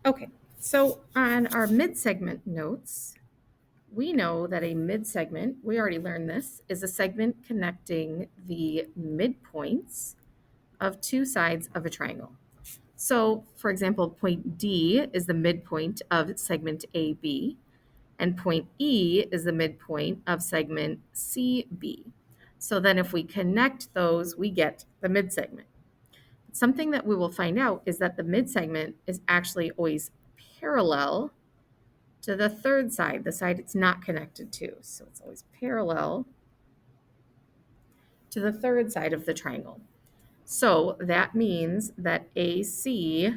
Okay, so on our mid-segment notes, we know that a mid-segment, we already learned this, is a segment connecting the midpoints of two sides of a triangle. So, for example, point D is the midpoint of segment AB, and point E is the midpoint of segment CB. So then if we connect those, we get the midsegment. Something that we will find out is that the midsegment is actually always parallel to the third side, the side it's not connected to. So it's always parallel to the third side of the triangle. So that means that AC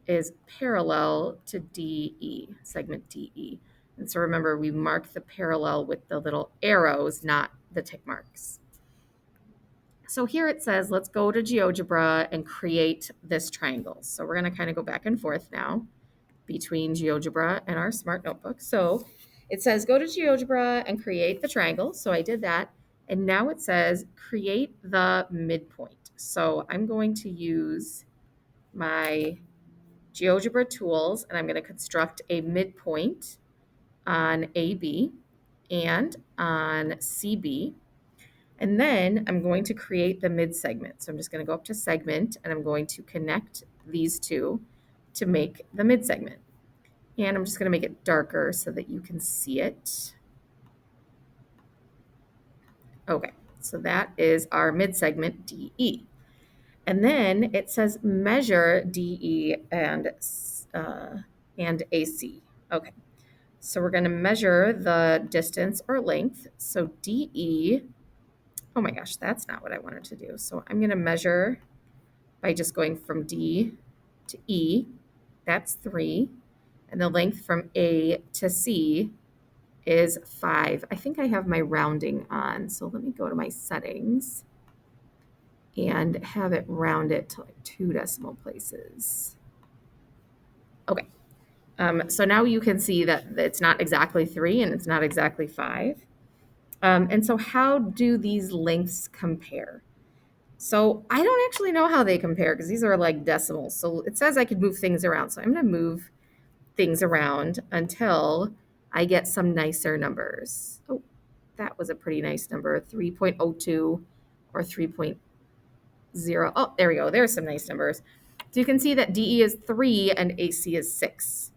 is parallel to DE, segment DE. And so remember, we mark the parallel with the little arrows, not the tick marks. So here it says, let's go to GeoGebra and create this triangle. So we're going to kind of go back and forth now between GeoGebra and our smart notebook. So it says, go to GeoGebra and create the triangle. So I did that. And now it says, create the midpoint. So I'm going to use my GeoGebra tools, and I'm going to construct a midpoint on AB and on CB. And then I'm going to create the midsegment. So I'm just going to go up to segment, and I'm going to connect these two to make the midsegment. And I'm just going to make it darker so that you can see it. Okay, so that is our midsegment DE. And then it says measure DE and AC. Okay, so we're going to measure the distance or length. So DE, oh my gosh, that's not what I wanted to do. So I'm going to measure by just going from D to E. That's 3. And the length from A to C is 5. I think I have my rounding on. So let me go to my settings and have it round it to like 2 decimal places. Okay. So now you can see that it's not exactly 3 and it's not exactly 5. And so how do these lengths compare? So I don't actually know how they compare because these are like decimals. So it says I could move things around. So I'm going to move things around until I get some nicer numbers. Oh, that was a pretty nice number, 3.02 or 3.0. Oh, there we go. There's some nice numbers. So you can see that DE is 3 and AC is 6.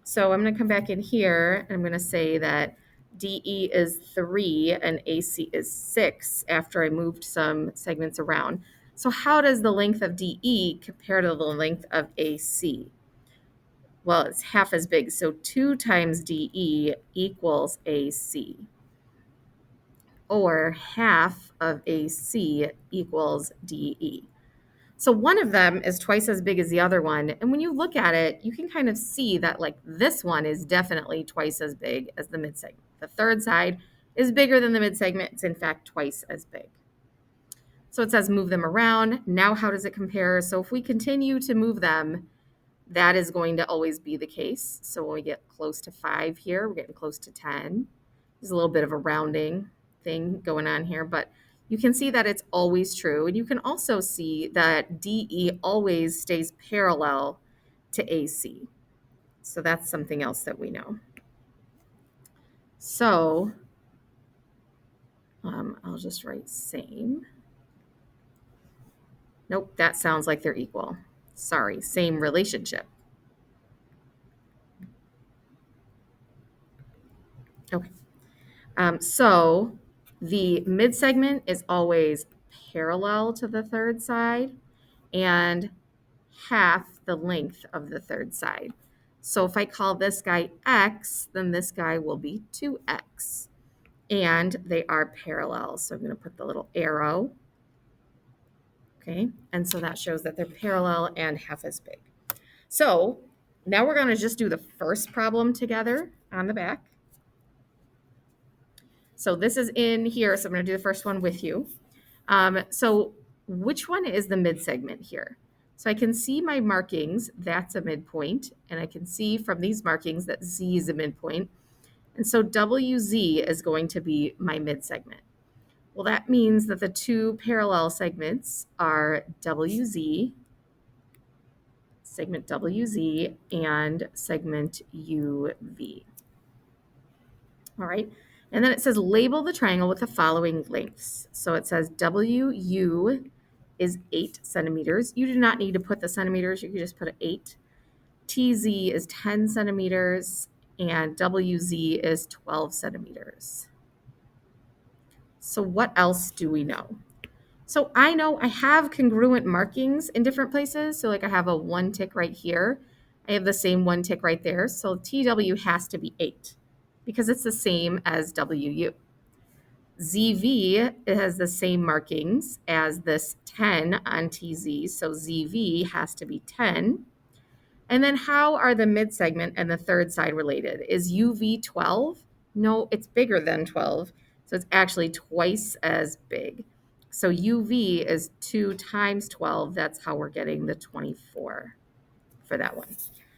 So I'm going to come back in here and I'm going to say that DE is 3 and AC is 6 after I moved some segments around. So how does the length of DE compare to the length of AC? Well, it's half as big. So 2 times DE equals AC. Or half of AC equals DE. So one of them is twice as big as the other one. And when you look at it, you can kind of see that like this one is definitely twice as big as the midsegment. The third side is bigger than the midsegment. It's in fact twice as big. So it says move them around. Now how does it compare? So if we continue to move them, that is going to always be the case. So when we get close to 5 here, we're getting close to 10. There's a little bit of a rounding thing going on here, but you can see that it's always true. And you can also see that DE always stays parallel to AC. So that's something else that we know. So I'll just write same. Nope, that sounds like they're equal. Sorry, same relationship. Okay. So the midsegment is always parallel to the third side and half the length of the third side. So if I call this guy X, then this guy will be 2X. And they are parallel. So I'm going to put the little arrow. Okay. And so that shows that they're parallel and half as big. So now we're going to just do the first problem together on the back. So this is in here. So I'm going to do the first one with you. So which one is the midsegment here? So I can see my markings, that's a midpoint, and I can see from these markings that Z is a midpoint. And so WZ is going to be my midsegment. Well, that means that the two parallel segments are WZ, segment WZ, and segment UV. All right. And then it says label the triangle with the following lengths. So it says WU is 8 centimeters. You do not need to put the centimeters. You can just put an 8. TZ is 10 centimeters and WZ is 12 centimeters. So what else do we know? So I know I have congruent markings in different places. So like I have a 1 tick right here. I have the same 1 tick right there. So TW has to be 8 because it's the same as WU. ZV, it has the same markings as this 10 on TZ. So ZV has to be 10. And then how are the mid segment and the third side related? Is UV 12? No, it's bigger than 12. So it's actually twice as big. So UV is 2 times 12. That's how we're getting the 24 for that one.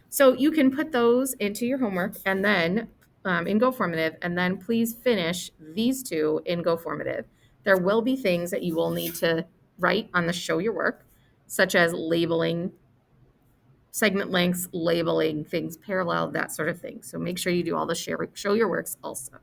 So you can put those into your homework and then in Go Formative, and then please finish these two in Go Formative. There will be things that you will need to write on the show your work, such as labeling segment lengths, labeling things parallel, that sort of thing. So make sure you do all the show your works also.